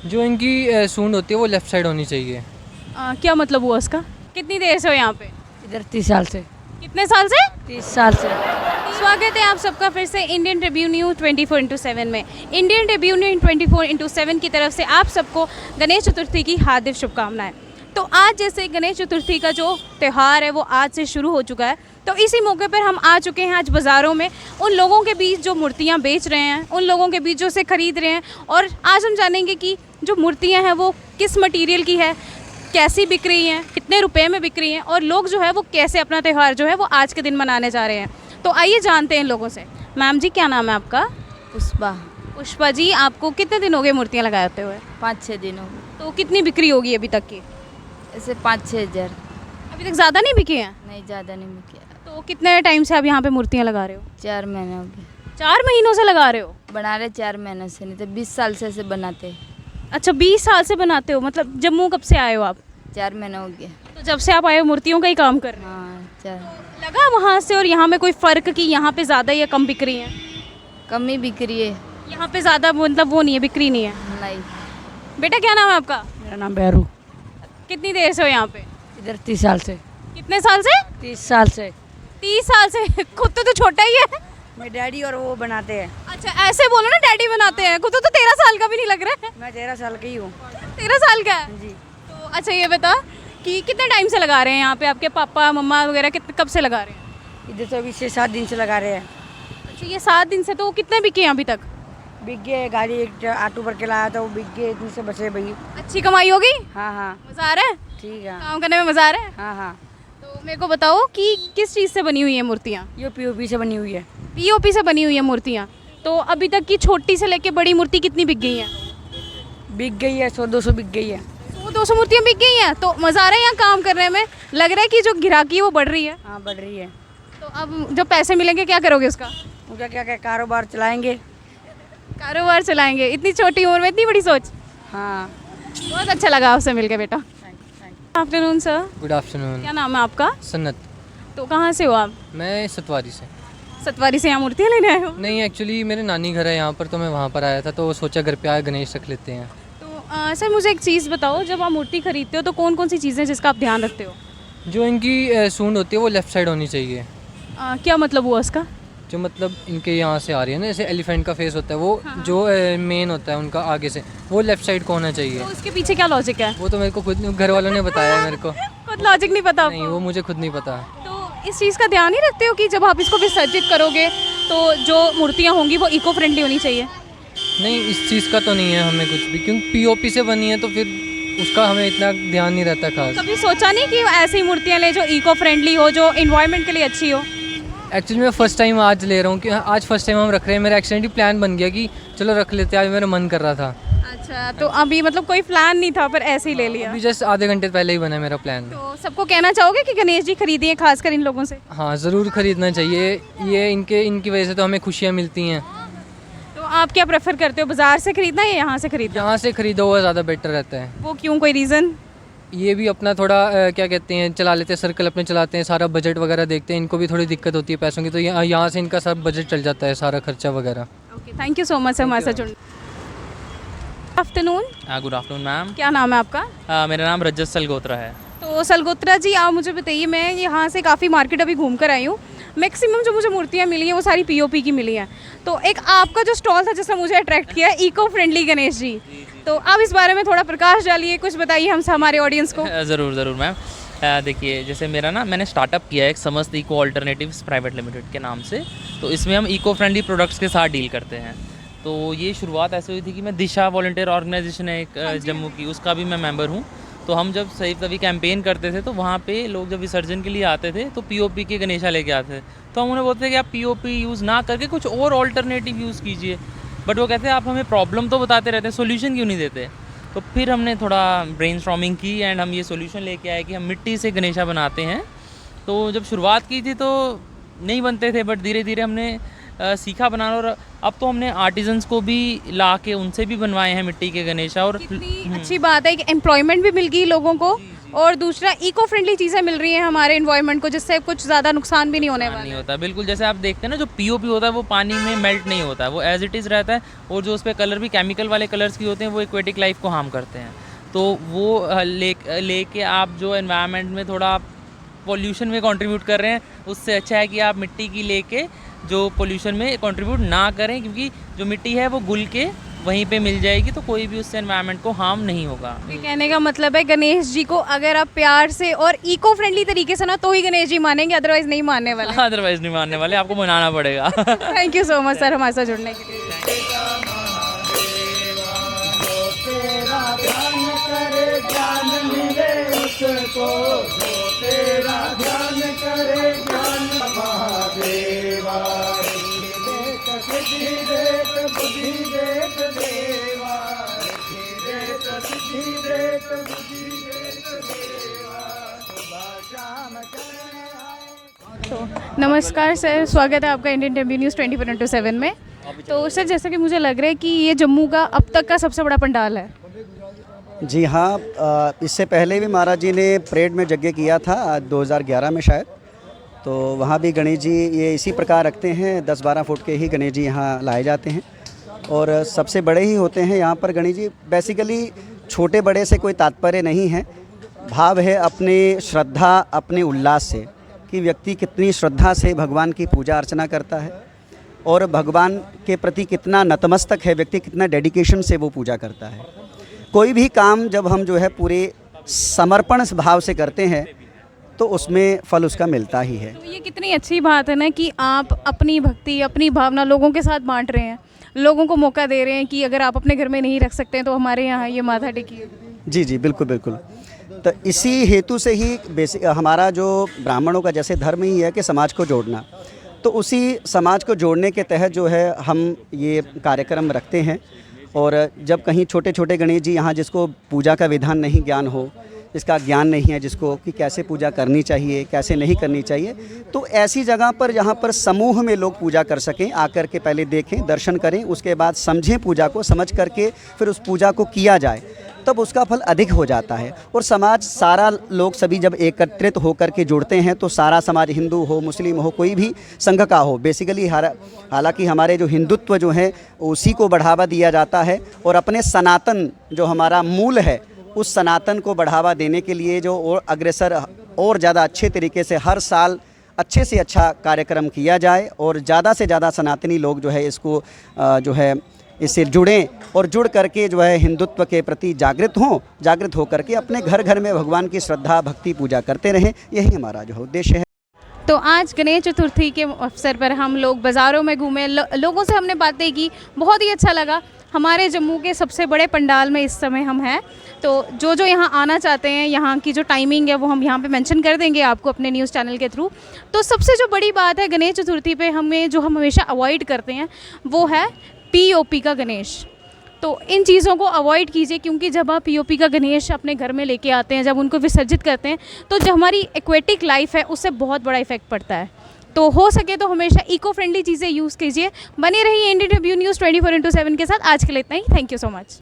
जो इनकी सूंड होती है वो लेफ़्ट साइड होनी चाहिए। क्या मतलब हुआ उसका? कितनी देर से हो यहाँ पे? इधर 30 साल से। कितने साल से? 30 साल से। स्वागत है आप सबका फिर से इंडियन ट्रिब्यून न्यूज़ 24/7 में। इंडियन ट्रिब्यून न्यूज़ 24/7 की तरफ से आप सबको गणेश चतुर्थी की हार्दिक शुभकामनाएं। तो आज जैसे गणेश चतुर्थी का जो त्यौहार है वो आज से शुरू हो चुका है, तो इसी मौके पर हम आ चुके हैं आज बाज़ारों में, उन लोगों के बीच जो मूर्तियां बेच रहे हैं, उन लोगों के बीच जो से ख़रीद रहे हैं, और आज हम जानेंगे कि जो मूर्तियां हैं वो किस मटीरियल की है, कैसी बिक रही हैं, कितने रुपए में बिक रही हैं, और लोग जो है वो कैसे अपना त्यौहार जो है वो आज के दिन मनाने जा रहे हैं। तो आइए जानते हैं इन लोगों से। मैम जी, क्या नाम है आपका? पुष्पा। पुष्पा जी, आपको कितने दिन हो गए मूर्तियाँ लगाते हुए? 5-6 दिन हो गए। तो कितनी बिक्री होगी अभी तक की? ऐसे 5-6 हज़ार। अभी तक ज़्यादा नहीं बिकी हैं? नहीं, ज़्यादा नहीं किया। तो कितने टाइम से आप यहाँ पे मूर्तियाँ लगा रहे हो? 4 महीने हो गए। 4 महीनों से लगा रहे हो? बना रहे 4 महीने से, नहीं तो 20 साल से ऐसे बनाते। अच्छा, 20 साल से बनाते हो? मतलब जम्मू कब से आए हो आप? 4 महीने हो गए। तो जब से आप आए हो मूर्तियों का ही काम कर रहे हो? हाँ, 4। लगा वहाँ से और यहाँ में कोई फ़र्क कि यहाँ पे ज़्यादा या कम बिक रही है? कम ही बिक्री है। यहाँ पे ज़्यादा मतलब वो नहीं है, बिक्री नहीं है? नहीं। बेटा, क्या नाम है आपका? मेरा नाम बैरू। कितनी देर से हो यहाँ पे? इधर 30 साल से। कितने साल से? 30 साल से। 30 साल से? खुद तो छोटा ही है। मेरे डैडी और वो बनाते हैं। अच्छा, ऐसे बोलो ना, डैडी बनाते हैं। खुद तो 13 साल का भी नहीं लग रहा है। मैं 13 साल की हूँ। 13 साल का है? जी। तो अच्छा, ये बता कि कितने टाइम से लगा रहे हैं यहाँ पे? आपके पापा मम्मा वगैरह कब से लगा रहे हैं? इधर तो अभी 6-7 दिन से लगा रहे हैं। अच्छा, ये 7 दिन से। तो कितने बिके हैं अभी तक? बिक गए। गाड़ी एक ऑटो भर के लाया था, वो बिक गए। इतने से बचे भाई। अच्छी कमाई होगी? हाँ हाँ, मज़ा आ रहा है? ठीक है। काम करने में मज़ा आ रहा है? हाँ हाँ, तो मेरे को बताओ कि किस चीज़ से बनी हुई है मूर्तियाँ? ये पीओपी से बनी हुई है। पीओपी से बनी हुई है मूर्तियाँ। तो अभी तक की छोटी से लेके बड़ी मूर्ति कितनी बिक गई हैं? बिक गई है 100-200 बिक गई है। 100-200 मूर्तियाँ बिक गई हैं। तो मज़ा आ रहा है यहाँ काम करने में? लग रहा है कि जो गिराकी है वो बढ़ रही है? हाँ, बढ़ रही है। तो अब जो पैसे मिलेंगे क्या करोगे उसका? वो क्या क्या क्या कारोबार चलाएंगे। कारोबार चलाएंगे? इतनी छोटी उम्र में इतनी बड़ी सोच। हाँ। बहुत अच्छा लगा आपसे मिलके बेटा। Afternoon sir. Good afternoon. क्या नाम है आपका? सन्नत। तो कहाँ से हो आप? मैं सतवारी से। सतवारी से यहाँ मूर्तियाँ लेने आए हो? नहीं, एक्चुअली मेरे नानी घर है यहाँ पर, तो मैं वहाँ पर आया था, तो सोचा घर पे आए गणेश रख लेते हैं। तो सर मुझे एक चीज़ बताओ, जब आप मूर्ति खरीदते हो तो कौन कौन सी चीज़ें जिसका आप ध्यान रखते हो? जो इनकी सूंड होती है वो लेफ़्ट साइड होनी चाहिए। क्या मतलब हुआ उसका? जो मतलब इनके यहाँ से आ रही है ना, जैसे एलिफेंट का फेस होता है वो, जो मेन होता है उनका आगे से, वो लेफ़्ट साइड को होना चाहिए। तो उसके पीछे क्या लॉजिक है? वो तो मेरे को खुद घर वालों ने बताया है मेरे को। खुद लॉजिक नहीं पता नहीं, आपको? वो मुझे खुद नहीं पता। तो इस चीज़ का ध्यान नहीं रखते हो कि जब आप इसको विसर्जित करोगे तो जो मूर्तियाँ होंगी वो इको फ्रेंडली होनी चाहिए? नहीं, इस चीज़ का तो नहीं है हमें कुछ भी, क्योंकि पीओपी से बनी है तो फिर उसका हमें इतना ध्यान नहीं रहता खास। कभी सोचा नहीं कि ऐसी मूर्तियाँ ले जो इको फ्रेंडली हो, जो इन्वायरमेंट के लिए अच्छी हो? एक्चुअली मैं फ़र्स्ट टाइम आज ले रहा हूँ कि आज फर्स्ट टाइम हम रख रहे हैं। मेरा एक्सीडेंटली प्लान बन गया कि चलो रख लेते हैं, आज मेरा मन कर रहा था। अच्छा, तो अभी मतलब कोई प्लान नहीं था पर ऐसे ही ले लिया? अभी जस्ट आधे घंटे पहले ही बना है मेरा प्लान। तो सबको कहना चाहोगे कि गणेश जी खरीदिए, खासकर इन लोगों से? हाँ, ज़रूर ख़रीदना चाहिए। ये इनकी वजह से तो हमें खुशियाँ मिलती हैं। तो आप क्या प्रेफर करते हो, बाज़ार से खरीदना या यहाँ से खरीदना? यहाँ से ख़रीदो वो ज़्यादा बेटर रहता है। वो क्यों, कोई रीज़न? ये भी अपना थोड़ा क्या कहते हैं, चला लेते हैं, सर्कल अपने चलाते हैं, सारा बजट वगैरह देखते हैं। इनको भी थोड़ी दिक्कत होती है पैसों की, तो यहाँ से इनका सब बजट चल जाता है, सारा खर्चा वगैरह। Okay, thank you so much sir हमारे साथ जुड़ने। आफ्टरनून। Good afternoon ma'am. क्या नाम है आपका? मेरा नाम रजत सलगोत्रा है। तो सलगोत्रा जी, आप मुझे बताइए, मैं यहाँ से काफ़ी मार्केट अभी घूम कर आई हूँ। मैक्सिमम जो मुझे मूर्तियाँ मिली हैं वो सारी पीओपी की मिली हैं। तो एक आपका जो स्टॉल था जिसने मुझे अट्रैक्ट किया, इको फ्रेंडली गणेश जी, तो आप इस बारे में थोड़ा प्रकाश डालिए, कुछ बताइए हम हमारे ऑडियंस को। ज़रूर ज़रूर मैम। देखिए, जैसे मेरा ना, मैंने स्टार्टअप किया है एक समस्त इको ऑल्टरनेटिव्स प्राइवेट लिमिटेड के नाम से। तो इसमें हम इको फ्रेंडली प्रोडक्ट्स के साथ डील करते हैं। तो ये शुरुआत ऐसे हुई थी कि मैं दिशा वॉलंटियर ऑर्गेनाइजेशन है एक जम्मू की, उसका भी मैं मेंबर हूँ। तो हम जब सही तभी कैंपेन करते थे तो वहाँ पे लोग जब विसर्जन के लिए आते थे तो पीओपी के गणेशा लेके आते थे। तो हम उन्हें बोलते थे कि आप पीओपी यूज़ ना करके कुछ और ऑल्टरनेटिव यूज़ कीजिए। बट वो कहते हैं आप हमें प्रॉब्लम तो बताते रहते हैं, सोल्यूशन क्यों नहीं देते? तो फिर हमने थोड़ा ब्रेनस्टॉर्मिंग की एंड हम ये सोल्यूशन लेके आए कि हम मिट्टी से गणेशा बनाते हैं। तो जब शुरुआत की थी तो नहीं बनते थे, बट धीरे धीरे हमने सीखा बनाना, और अब तो हमने आर्टिजन्स को भी ला के उनसे भी बनवाए हैं मिट्टी के गणेशा। और कितनी अच्छी बात है कि एम्प्लॉयमेंट भी मिल गई लोगों को, और दूसरा इको फ्रेंडली चीज़ें मिल रही हैं हमारे इन्वायरमेंट को, जिससे कुछ ज़्यादा नुकसान भी नहीं होने वाला नहीं है। होता बिल्कुल। जैसे आप देखते हैं ना, जो पीओपी होता है वो पानी में मेल्ट नहीं होता है, वो एज इट इज़ रहता है। और जो उस पर कलर भी केमिकल वाले कलर्स की होते हैं वो एक्वेटिक लाइफ को हार्म करते हैं। तो वो लेके आप जो एनवायरनमेंट में थोड़ा पोल्यूशन में कंट्रीब्यूट कर रहे हैं, उससे अच्छा है कि आप मिट्टी की लेके जो पोल्यूशन में कंट्रीब्यूट ना करें, क्योंकि जो मिट्टी है वो घुल के वहीं पे मिल जाएगी, तो कोई भी उससे एनवायरनमेंट को हार्म नहीं होगा। ये कहने का मतलब है गणेश जी को अगर आप प्यार से और इको फ्रेंडली तरीके से ना तो ही गणेश जी मानेंगे, अदरवाइज नहीं मानने वाले। अदरवाइज नहीं मानने वाले, आपको मनाना पड़ेगा। Thank you so much sir हमारे साथ जुड़ने के लिए। तो नमस्कार सर, स्वागत है आपका इंडियन टेम्पी न्यूज़ 24/7 में। तो सर, जैसा कि मुझे लग रहा है कि ये जम्मू का अब तक का सबसे बड़ा पंडाल है। जी हाँ, इससे पहले भी महाराज जी ने परेड में यज्ञ किया था 2011 में शायद। तो वहाँ भी गणेश जी ये इसी प्रकार रखते हैं, 10-12 फुट के ही गणेश जी यहाँ लाए जाते हैं और सबसे बड़े ही होते हैं यहाँ पर गणेश जी। बेसिकली छोटे बड़े से कोई तात्पर्य नहीं है, भाव है अपने श्रद्धा, अपने उल्लास से, कि व्यक्ति कितनी श्रद्धा से भगवान की पूजा अर्चना करता है और भगवान के प्रति कितना नतमस्तक है व्यक्ति, कितना डेडिकेशन से वो पूजा करता है। कोई भी काम जब हम जो है पूरे समर्पण भाव से करते हैं तो उसमें फल उसका मिलता ही है। तो ये कितनी अच्छी बात है ना कि आप अपनी भक्ति, अपनी भावना लोगों के साथ बांट रहे हैं, लोगों को मौका दे रहे हैं कि अगर आप अपने घर में नहीं रख सकते हैं तो हमारे यहाँ ये माथा टेकिए। जी जी, बिल्कुल बिल्कुल। तो इसी हेतु से ही बेसिक हमारा जो ब्राह्मणों का जैसे धर्म ही है कि समाज को जोड़ना, तो उसी समाज को जोड़ने के तहत जो है हम ये कार्यक्रम रखते हैं। और जब कहीं छोटे छोटे गणेश जी यहाँ, जिसको पूजा का विधान नहीं ज्ञान हो, इसका ज्ञान नहीं है जिसको कि कैसे पूजा करनी चाहिए, कैसे नहीं करनी चाहिए, तो ऐसी जगह पर जहाँ पर समूह में लोग पूजा कर सकें, आकर के पहले देखें, दर्शन करें, उसके बाद समझें पूजा को, समझ करके फिर उस पूजा को किया जाए, तब उसका फल अधिक हो जाता है। और समाज सारा लोग सभी जब एकत्रित होकर के जुड़ते हैं तो सारा समाज, हिंदू हो, मुस्लिम हो, कोई भी संघ का हो, बेसिकली हालांकि हमारे जो हिंदुत्व जो है उसी को बढ़ावा दिया जाता है और अपने सनातन जो हमारा मूल है उस सनातन को बढ़ावा देने के लिए जो और अग्रसर और ज़्यादा अच्छे तरीके से हर साल अच्छे से अच्छा कार्यक्रम किया जाए और ज़्यादा से ज़्यादा सनातनी लोग जो है इसको जो है इससे जुड़ें और जुड़ करके जो है हिंदुत्व के प्रति जागृत हो करके अपने घर घर में भगवान की श्रद्धा भक्ति पूजा करते रहें, यही हमारा जो उद्देश्य है। तो आज गणेश चतुर्थी के अवसर पर हम लोग बाज़ारों में घूमे, लोगों से हमने बातें की, बहुत ही अच्छा लगा। हमारे जम्मू के सबसे बड़े पंडाल में इस समय हम हैं, तो जो यहाँ आना चाहते हैं, यहाँ की जो टाइमिंग है वो हम यहाँ पे मेंशन कर देंगे आपको अपने न्यूज़ चैनल के थ्रू। तो सबसे जो बड़ी बात है गणेश चतुर्थी पे हमें जो हम हमेशा अवॉइड करते हैं वो है पीओपी का गणेश। तो इन चीज़ों को अवॉइड कीजिए, क्योंकि जब आप पीओपी का गणेश अपने घर में लेके आते हैं, जब उनको विसर्जित करते हैं, तो जो हमारी एक्वेटिक लाइफ है उससे बहुत बड़ा इफेक्ट पड़ता है। तो हो सके तो हमेशा इको फ्रेंडली चीज़ें यूज़ कीजिए। बने रहिए इंडियन रिव्यू न्यूज़ 24/7 के साथ। आज के लिए इतना ही। Thank you so much.